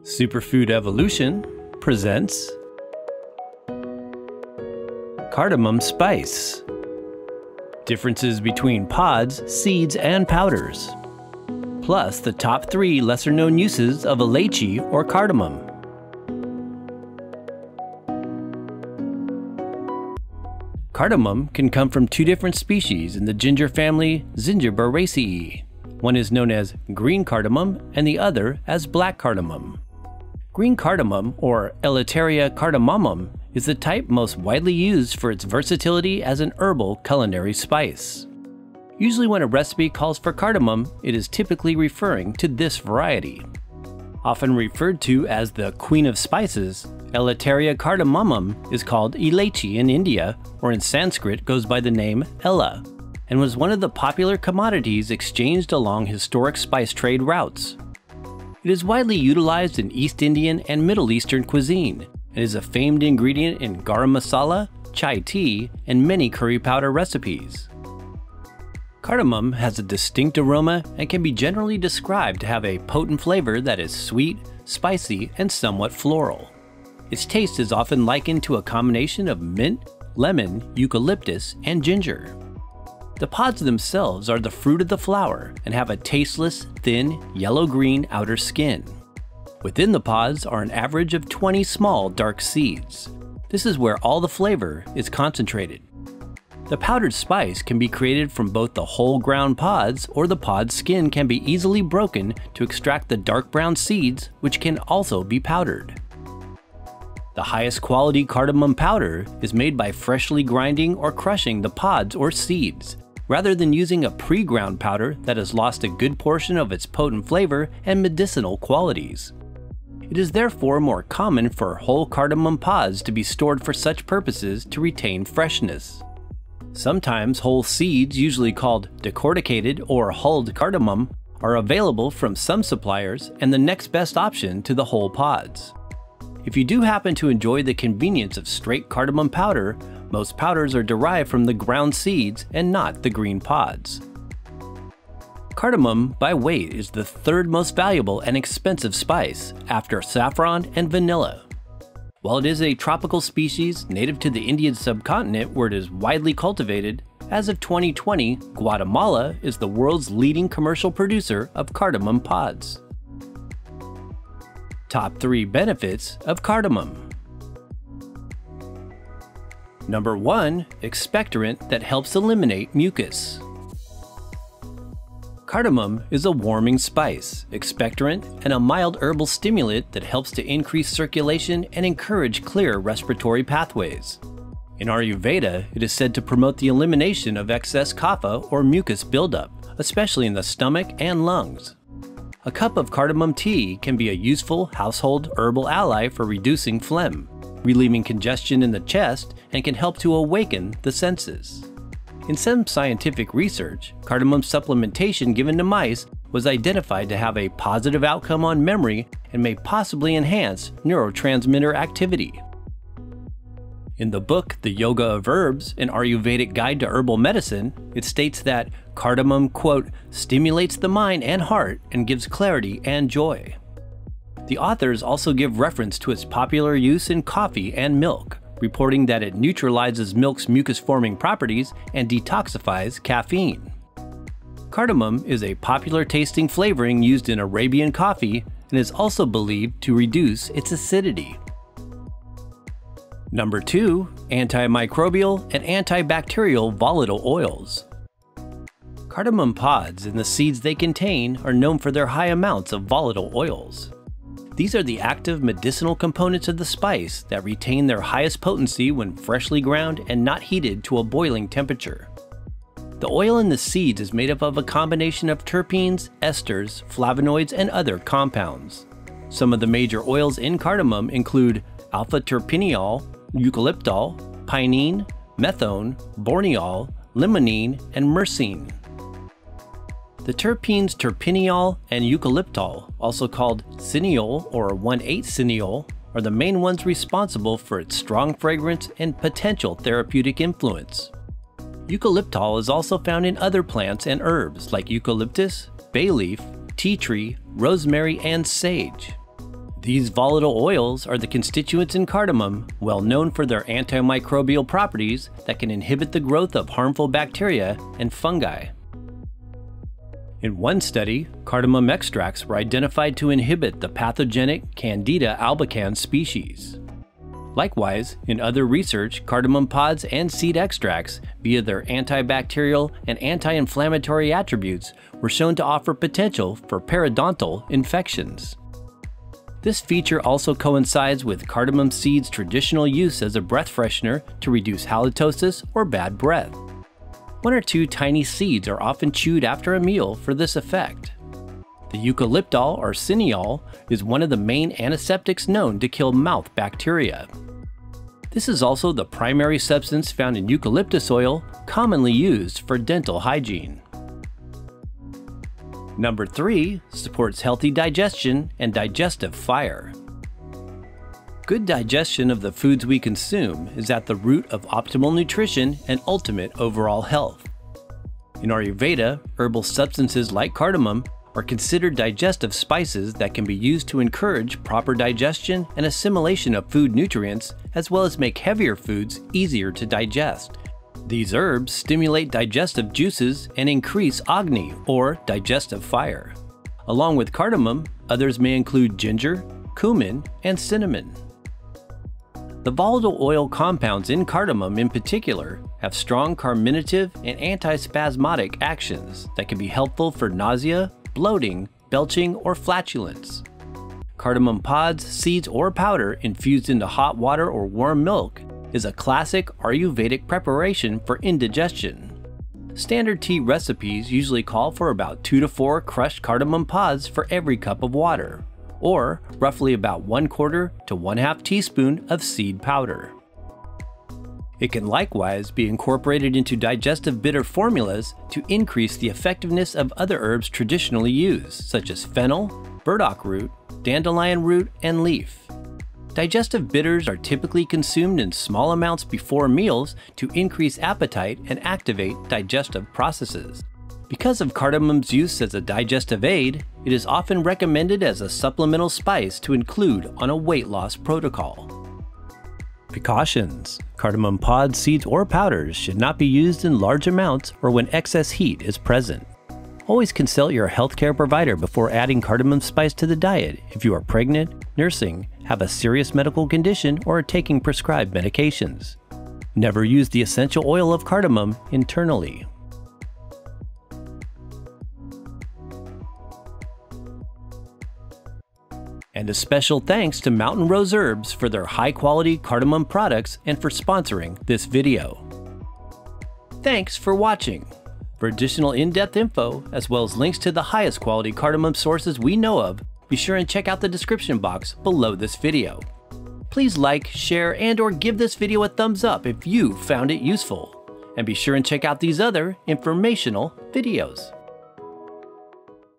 Superfood Evolution presents Cardamom Spice. Differences between pods, seeds, and powders. Plus the top 3 lesser-known uses of Elaichi or cardamom. Cardamom can come from 2 different species in the ginger family Zingiberaceae. One is known as green cardamom and the other as black cardamom. Green cardamom, or Elettaria cardamomum, is the type most widely used for its versatility as an herbal culinary spice. Usually when a recipe calls for cardamom, it is typically referring to this variety. Often referred to as the queen of spices, Elettaria cardamomum is called Elaichi in India, or in Sanskrit goes by the name Ella, and was one of the popular commodities exchanged along historic spice trade routes. It is widely utilized in East Indian and Middle Eastern cuisine, and is a famed ingredient in garam masala, chai tea, and many curry powder recipes. Cardamom has a distinct aroma and can be generally described to have a potent flavor that is sweet, spicy, and somewhat floral. Its taste is often likened to a combination of mint, lemon, eucalyptus, and ginger. The pods themselves are the fruit of the flower and have a tasteless, thin, yellow-green outer skin. Within the pods are an average of 20 small, dark seeds. This is where all the flavor is concentrated. The powdered spice can be created from both the whole ground pods, or the pod skin can be easily broken to extract the dark brown seeds, which can also be powdered. The highest quality cardamom powder is made by freshly grinding or crushing the pods or seeds, rather than using a pre-ground powder that has lost a good portion of its potent flavor and medicinal qualities. It is therefore more common for whole cardamom pods to be stored for such purposes to retain freshness. Sometimes whole seeds, usually called decorticated or hulled cardamom, are available from some suppliers and the next best option to the whole pods. If you do happen to enjoy the convenience of straight cardamom powder, most powders are derived from the ground seeds and not the green pods. Cardamom by weight is the 3rd most valuable and expensive spice after saffron and vanilla. While it is a tropical species native to the Indian subcontinent where it is widely cultivated, as of 2020, Guatemala is the world's leading commercial producer of cardamom pods. Top 3 benefits of cardamom. Number 1. Expectorant that helps eliminate mucus. Cardamom is a warming spice, expectorant, and a mild herbal stimulant that helps to increase circulation and encourage clear respiratory pathways. In Ayurveda, it is said to promote the elimination of excess kapha or mucus buildup, especially in the stomach and lungs. A cup of cardamom tea can be a useful household herbal ally for reducing phlegm, relieving congestion in the chest, and can help to awaken the senses. In some scientific research, cardamom supplementation given to mice was identified to have a positive outcome on memory and may possibly enhance neurotransmitter activity. In the book The Yoga of Herbs, an Ayurvedic guide to herbal medicine, it states that cardamom, quote, stimulates the mind and heart and gives clarity and joy. The authors also give reference to its popular use in coffee and milk, reporting that it neutralizes milk's mucus-forming properties and detoxifies caffeine. Cardamom is a popular tasting flavoring used in Arabian coffee and is also believed to reduce its acidity. Number 2. Antimicrobial and antibacterial volatile oils. Cardamom pods and the seeds they contain are known for their high amounts of volatile oils. These are the active medicinal components of the spice that retain their highest potency when freshly ground and not heated to a boiling temperature. The oil in the seeds is made up of a combination of terpenes, esters, flavonoids, and other compounds. Some of the major oils in cardamom include alpha-terpineol, eucalyptol, pinene, methone, borneol, limonene, and myrcene. The terpenes terpineol and eucalyptol, also called cineol or 1,8 cineol, are the main ones responsible for its strong fragrance and potential therapeutic influence. Eucalyptol is also found in other plants and herbs like eucalyptus, bay leaf, tea tree, rosemary, and sage. These volatile oils are the constituents in cardamom, well known for their antimicrobial properties that can inhibit the growth of harmful bacteria and fungi. In one study, cardamom extracts were identified to inhibit the pathogenic Candida albicans species. Likewise, in other research, cardamom pods and seed extracts, via their antibacterial and anti-inflammatory attributes, were shown to offer potential for periodontal infections. This feature also coincides with cardamom seeds' traditional use as a breath freshener to reduce halitosis or bad breath. 1 or 2 tiny seeds are often chewed after a meal for this effect. The eucalyptol or cineol is one of the main antiseptics known to kill mouth bacteria. This is also the primary substance found in eucalyptus oil, commonly used for dental hygiene. Number 3 supports healthy digestion and digestive fire. Good digestion of the foods we consume is at the root of optimal nutrition and ultimate overall health. In Ayurveda, herbal substances like cardamom are considered digestive spices that can be used to encourage proper digestion and assimilation of food nutrients, as well as make heavier foods easier to digest. These herbs stimulate digestive juices and increase agni, or digestive fire. Along with cardamom, others may include ginger, cumin, and cinnamon. The volatile oil compounds in cardamom in particular have strong carminative and antispasmodic actions that can be helpful for nausea, bloating, belching, or flatulence. Cardamom pods, seeds, or powder infused into hot water or warm milk is a classic Ayurvedic preparation for indigestion. Standard tea recipes usually call for about 2 to 4 crushed cardamom pods for every cup of water, or roughly about 1/4 to 1/2 teaspoon of seed powder. It can likewise be incorporated into digestive bitter formulas to increase the effectiveness of other herbs traditionally used, such as fennel, burdock root, dandelion root, and leaf. Digestive bitters are typically consumed in small amounts before meals to increase appetite and activate digestive processes. Because of cardamom's use as a digestive aid, it is often recommended as a supplemental spice to include on a weight loss protocol. Precautions: cardamom pods, seeds, or powders should not be used in large amounts or when excess heat is present. Always consult your healthcare provider before adding cardamom spice to the diet if you are pregnant, nursing, have a serious medical condition, or are taking prescribed medications. Never use the essential oil of cardamom internally. And a special thanks to Mountain Rose Herbs for their high-quality cardamom products and for sponsoring this video. Thanks for watching. For additional in-depth info, as well as links to the highest quality cardamom sources we know of, be sure and check out the description box below this video. Please like, share, and/or give this video a thumbs up if you found it useful. And be sure and check out these other informational videos.